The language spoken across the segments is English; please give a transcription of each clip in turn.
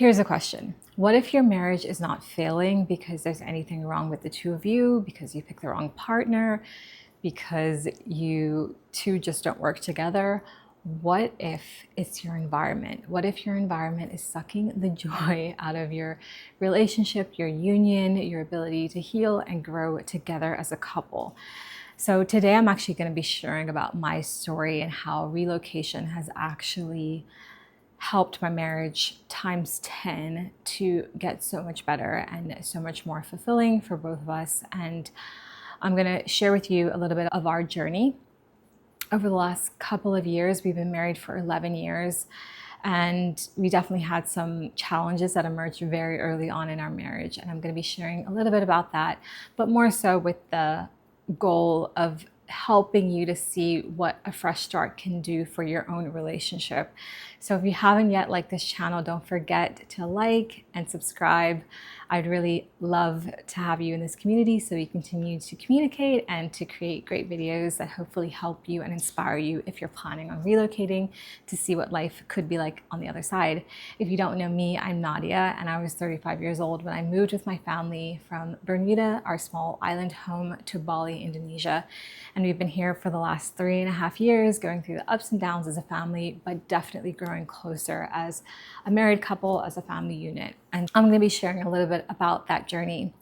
Here's a question. What if your marriage is not failing because there's anything wrong with the two of you, because you picked the wrong partner, because you two just don't work together? What if it's your environment? What if your environment is sucking the joy out of your relationship, your union, your ability to heal and grow together as a couple? So today I'm actually going to be sharing about my story and how relocation has actually helped my marriage times 10 to get so much better and so much more fulfilling for both of us. And I'm going to share with you a little bit of our journey. Over the last couple of years, we've been married for 11 years, and we definitely had some challenges that emerged very early on in our marriage. And I'm going to be sharing a little bit about that, but more so with the goal of helping you to see what a fresh start can do for your own relationship. So if you haven't yet liked this channel, don't forget to like and subscribe. I'd really love to have you in this community so we continue to communicate and to create great videos that hopefully help you and inspire you if you're planning on relocating to see what life could be like on the other side. If you don't know me, I'm Nadia, and I was 35 years old when I moved with my family from Bermuda, our small island home, to Bali, Indonesia. And we've been here for the last 3.5 years, going through the ups and downs as a family, but definitely growing closer as a married couple, as a family unit. And I'm going to be sharing a little bit about that journey.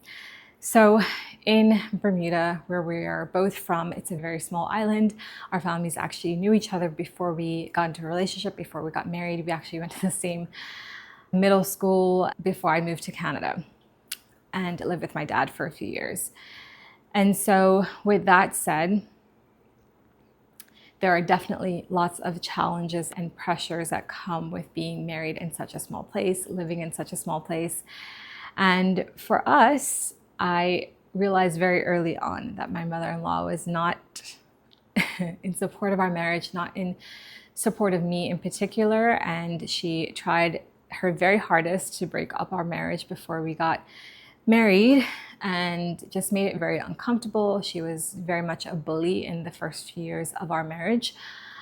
So in Bermuda, where we are both from, it's a very small island. Our families actually knew each other before we got into a relationship, before we got married. We actually went to the same middle school before I moved to Canada and lived with my dad for a few years. And so with that said, there are definitely lots of challenges and pressures that come with being married in such a small place, living in such a small place. And for us, I realized very early on that my mother-in-law was not in support of our marriage, not in support of me in particular. And she tried her very hardest to break up our marriage before we got married, and just made it very uncomfortable. She was very much a bully in the first few years of our marriage.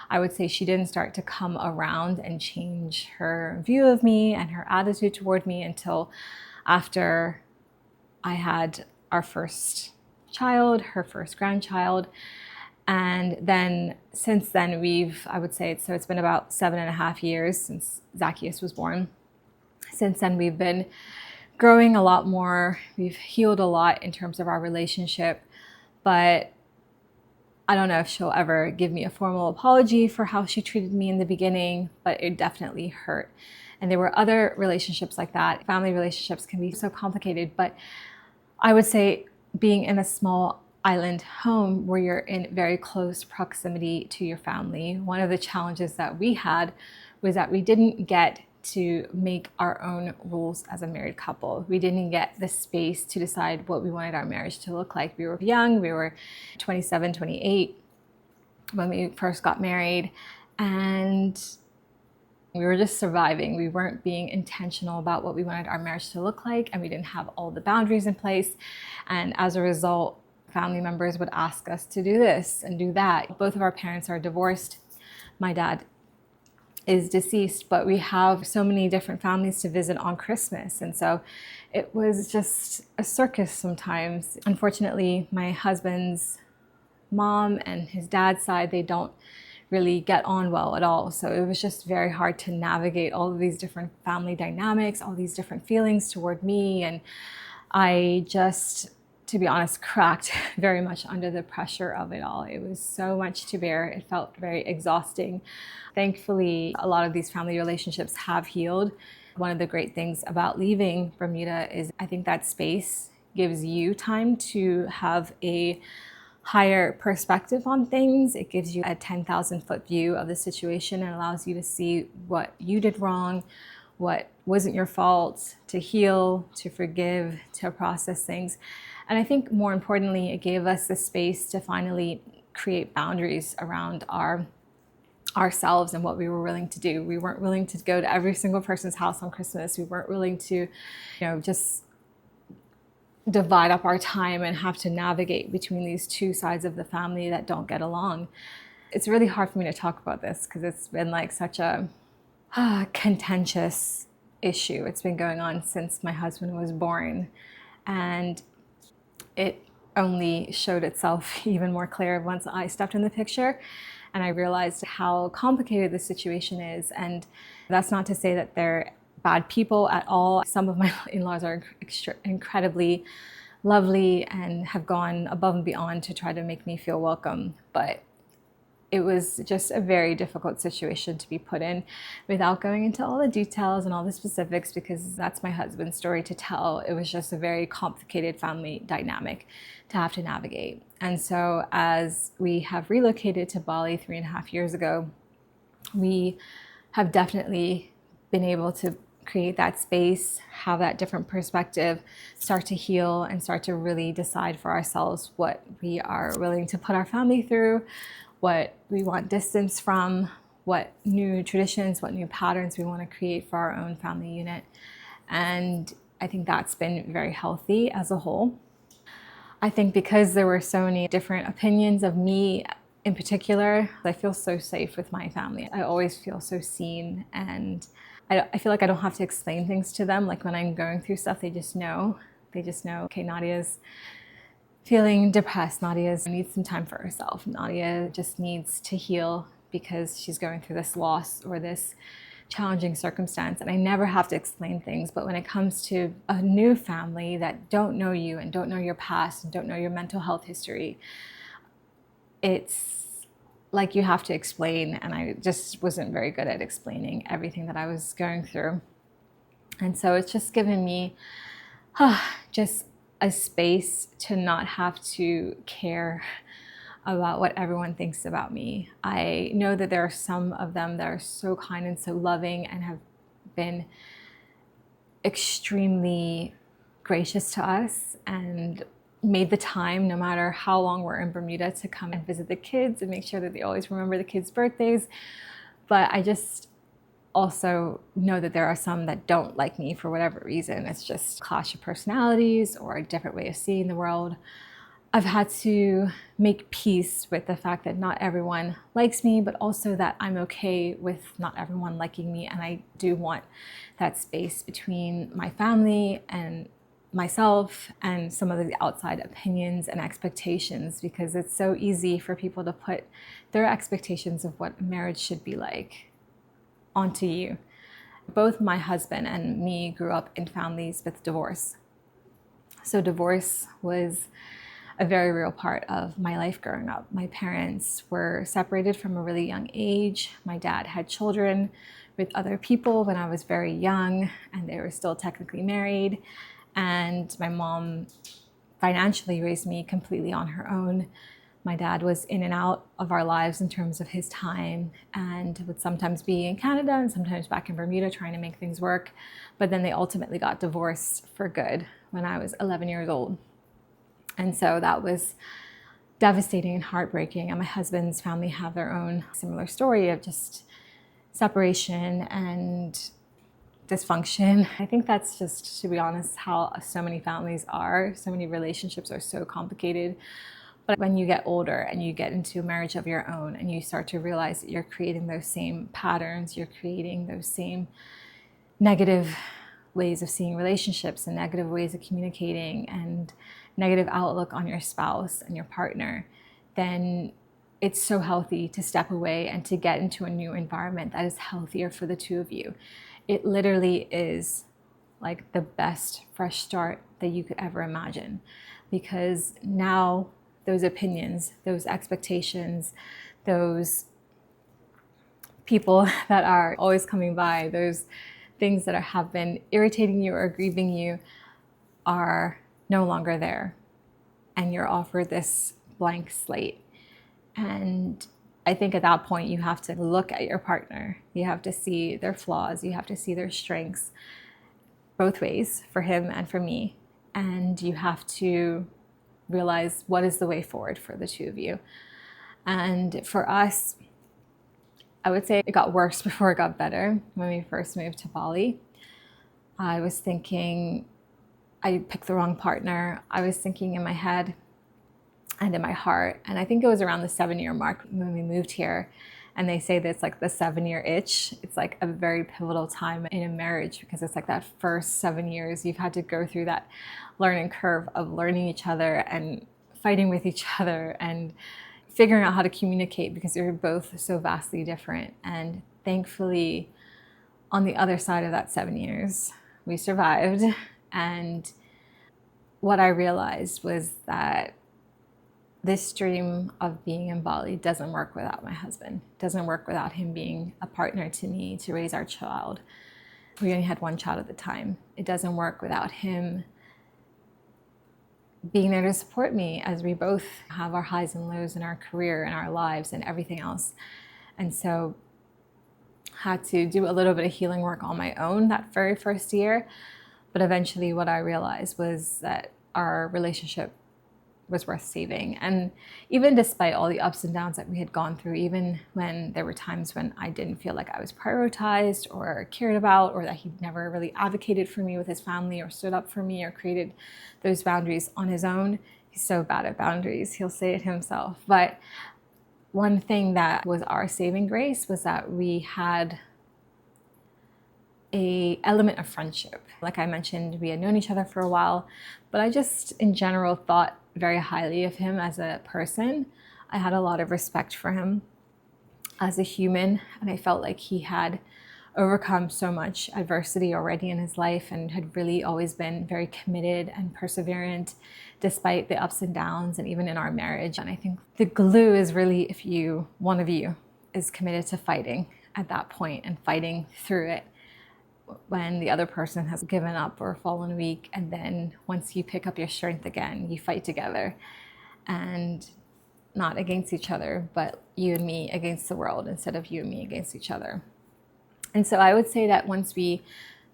I would say she didn't start to come around and change her view of me and her attitude toward me until after I had our first child, her first grandchild. And then since then I would say it's been about 7.5 years since Zacchaeus was born. Since then we've been growing a lot more. We've healed a lot in terms of our relationship, but I don't know if she'll ever give me a formal apology for how she treated me in the beginning, but it definitely hurt. And there were other relationships like that. Family relationships can be so complicated, but I would say being in a small island home where you're in very close proximity to your family, one of the challenges that we had was that we didn't get to make our own rules as a married couple. We didn't get the space to decide what we wanted our marriage to look like. We were young, we were 27, 28 when we first got married, and we were just surviving. We weren't being intentional about what we wanted our marriage to look like, and we didn't have all the boundaries in place. And as a result, family members would ask us to do this and do that. Both of our parents are divorced. My dad is deceased, but we have so many different families to visit on Christmas. And so it was just a circus sometimes. Unfortunately, my husband's mom and his dad's side, they don't really get on well at all. So it was just very hard to navigate all of these different family dynamics, all these different feelings toward me. And I just, to be honest, cracked very much under the pressure of it all. It was so much to bear. It felt very exhausting. Thankfully, a lot of these family relationships have healed. One of the great things about leaving Bermuda is I think that space gives you time to have a higher perspective on things. It gives you a 10,000-foot view of the situation and allows you to see what you did wrong, what wasn't your fault, to heal, to forgive, to process things. And I think more importantly, it gave us the space to finally create boundaries around ourselves and what we were willing to do. We weren't willing to go to every single person's house on Christmas. We weren't willing to, just divide up our time and have to navigate between these two sides of the family that don't get along. It's really hard for me to talk about this because it's been like such a contentious issue. It's been going on since my husband was born. And it only showed itself even more clear once I stepped in the picture and I realized how complicated the situation is. And that's not to say that they're bad people at all. Some of my in-laws are incredibly lovely and have gone above and beyond to try to make me feel welcome. But it was just a very difficult situation to be put in, without going into all the details and all the specifics, because that's my husband's story to tell. It was just a very complicated family dynamic to have to navigate. And so as we have relocated to Bali 3.5 years ago, we have definitely been able to create that space, have that different perspective, start to heal, and start to really decide for ourselves what we are willing to put our family through, what we want distance from, what new traditions, what new patterns we want to create for our own family unit. And I think that's been very healthy as a whole. I think because there were so many different opinions of me in particular, I feel so safe with my family. I always feel so seen, and I feel like I don't have to explain things to them. Like when I'm going through stuff, they just know. They just know, okay, Nadia's feeling depressed. Nadia needs some time for herself. Nadia just needs to heal because she's going through this loss or this challenging circumstance. And I never have to explain things. But when it comes to a new family that don't know you and don't know your past and don't know your mental health history, it's like you have to explain. And I just wasn't very good at explaining everything that I was going through. And so it's just given me just a space to not have to care about what everyone thinks about me. I know that there are some of them that are so kind and so loving and have been extremely gracious to us and made the time, no matter how long we're in Bermuda, to come and visit the kids and make sure that they always remember the kids' birthdays. But I just also know that there are some that don't like me for whatever reason. It's just a clash of personalities or a different way of seeing the world. I've had to make peace with the fact that not everyone likes me, but also that I'm okay with not everyone liking me. And I do want that space between my family and myself and some of the outside opinions and expectations, because it's so easy for people to put their expectations of what marriage should be like onto you. Both my husband and me grew up in families with divorce. So divorce was a very real part of my life growing up. My parents were separated from a really young age. My dad had children with other people when I was very young, and they were still technically married. And my mom financially raised me completely on her own. My dad was in and out of our lives in terms of his time, and would sometimes be in Canada and sometimes back in Bermuda trying to make things work. But then they ultimately got divorced for good when I was 11 years old. And so that was devastating and heartbreaking. And my husband's family have their own similar story of just separation and dysfunction. I think that's just, to be honest, how so many families are. So many relationships are so complicated. But when you get older and you get into a marriage of your own and you start to realize that you're creating those same patterns, you're creating those same negative ways of seeing relationships and negative ways of communicating and negative outlook on your spouse and your partner, then it's so healthy to step away and to get into a new environment that is healthier for the two of you. It literally is like the best fresh start that you could ever imagine, because now those opinions, those expectations, those people that are always coming by, those things that have been irritating you or grieving you are no longer there. And you're offered this blank slate. And I think at that point, you have to look at your partner. You have to see their flaws. You have to see their strengths, both ways, for him and for me. And you have to realize what is the way forward for the two of you. And for us, I would say it got worse before it got better. When we first moved to Bali, I was thinking I picked the wrong partner. I was thinking in my head and in my heart. And I think it was around the 7-year mark when we moved here. And they say that it's like the 7-year itch. It's like a very pivotal time in a marriage because it's like that first 7 years you've had to go through that learning curve of learning each other and fighting with each other and figuring out how to communicate because you're both so vastly different. And thankfully, on the other side of that 7 years, we survived. And what I realized was that this dream of being in Bali doesn't work without my husband. It doesn't work without him being a partner to me to raise our child. We only had one child at the time. It doesn't work without him being there to support me as we both have our highs and lows in our career and our lives and everything else. And so had to do a little bit of healing work on my own that very first year. But eventually what I realized was that our relationship was worth saving. And even despite all the ups and downs that we had gone through, even when there were times when I didn't feel like I was prioritized or cared about, or that he never really advocated for me with his family or stood up for me or created those boundaries on his own. He's so bad at boundaries, he'll say it himself. But one thing that was our saving grace was that we had an element of friendship. Like I mentioned, we had known each other for a while, but I just in general thought very highly of him as a person. I had a lot of respect for him as a human, and I felt like he had overcome so much adversity already in his life and had really always been very committed and perseverant despite the ups and downs and even in our marriage. And I think the glue is really if one of you is committed to fighting at that point and fighting through it when the other person has given up or fallen weak. And then once you pick up your strength again, you fight together, and not against each other, but you and me against the world instead of you and me against each other. And so I would say that once we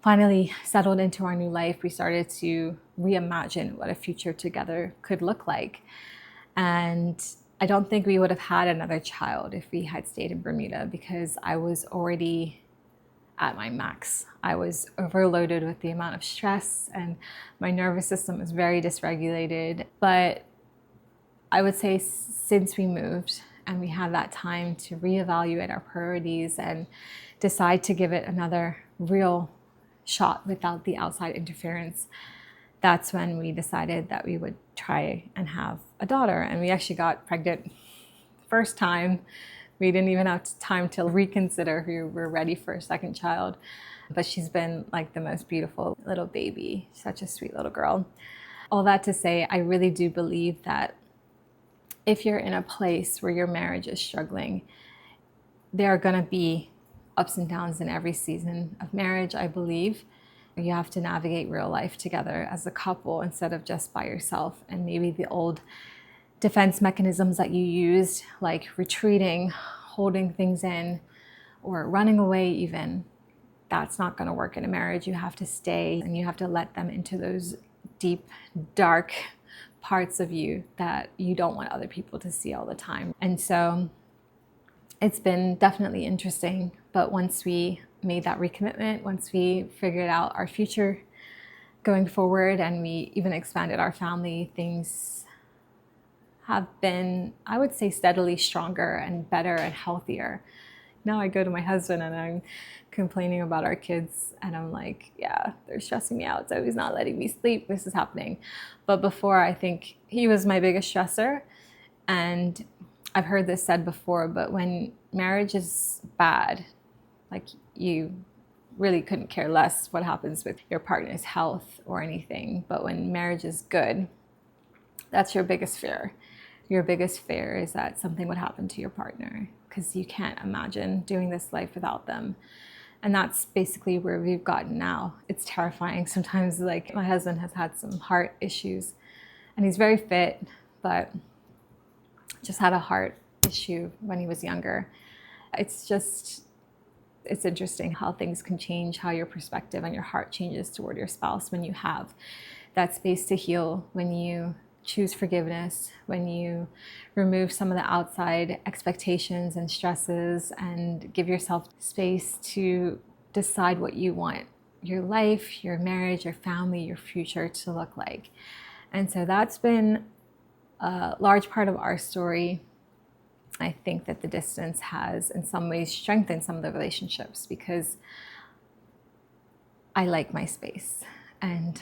finally settled into our new life, we started to reimagine what a future together could look like. And I don't think we would have had another child if we had stayed in Bermuda, because I was already at my max. I was overloaded with the amount of stress and my nervous system was very dysregulated. But I would say since we moved and we had that time to reevaluate our priorities and decide to give it another real shot without the outside interference, that's when we decided that we would try and have a daughter. And we actually got pregnant the first time. We didn't even have time to reconsider if we were ready for a second child. But she's been like the most beautiful little baby, such a sweet little girl. All that to say, I really do believe that if you're in a place where your marriage is struggling, there are going to be ups and downs in every season of marriage, I believe. You have to navigate real life together as a couple instead of just by yourself. And maybe the old defense mechanisms that you used, like retreating, holding things in, or running away even, that's not going to work in a marriage. You have to stay and you have to let them into those deep, dark parts of you that you don't want other people to see all the time. And so it's been definitely interesting. But once we made that recommitment, once we figured out our future going forward, and we even expanded our family, things have been, I would say, steadily stronger and better and healthier. Now I go to my husband and I'm complaining about our kids and I'm like, yeah, they're stressing me out. So he's not letting me sleep. This is happening. But before, I think he was my biggest stressor. And I've heard this said before, but when marriage is bad, like you really couldn't care less what happens with your partner's health or anything. But when marriage is good, that's your biggest fear. Your biggest fear is that something would happen to your partner because you can't imagine doing this life without them. And that's basically where we've gotten now. It's terrifying. Sometimes, like, my husband has had some heart issues and he's very fit, but just had a heart issue when he was younger. It's interesting how things can change, how your perspective and your heart changes toward your spouse when you have that space to heal, when you choose forgiveness, when you remove some of the outside expectations and stresses and give yourself space to decide what you want your life, your marriage, your family, your future to look like. And so that's been a large part of our story. I think that the distance has in some ways strengthened some of the relationships because I like my space, and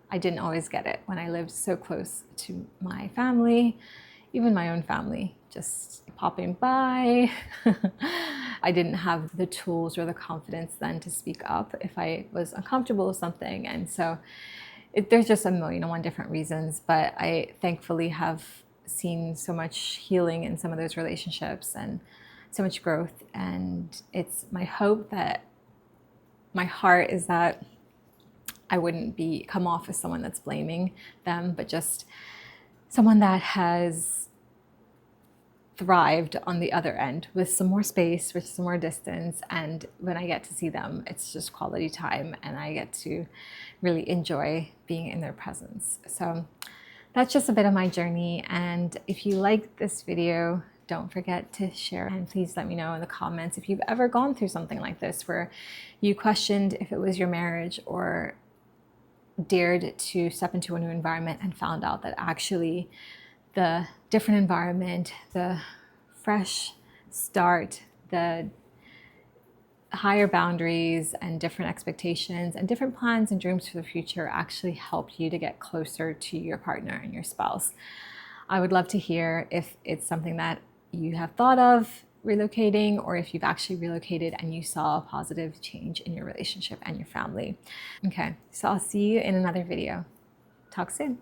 I didn't always get it when I lived so close to my family, even my own family, just popping by. I didn't have the tools or the confidence then to speak up if I was uncomfortable with something. And so there's just a million and one different reasons, but I thankfully have seen so much healing in some of those relationships and so much growth. And it's my hope that my heart is that I wouldn't come off as someone that's blaming them, but just someone that has thrived on the other end with some more space, with some more distance. And when I get to see them, it's just quality time, and I get to really enjoy being in their presence. So that's just a bit of my journey. And if you like this video, don't forget to share, and please let me know in the comments if you've ever gone through something like this where you questioned if it was your marriage, or dared to step into a new environment and found out that actually the different environment, the fresh start, the higher boundaries and different expectations and different plans and dreams for the future actually helped you to get closer to your partner and your spouse. I would love to hear if it's something that you have thought of relocating, or if you've actually relocated and you saw a positive change in your relationship and your family. Okay, so I'll see you in another video. Talk soon.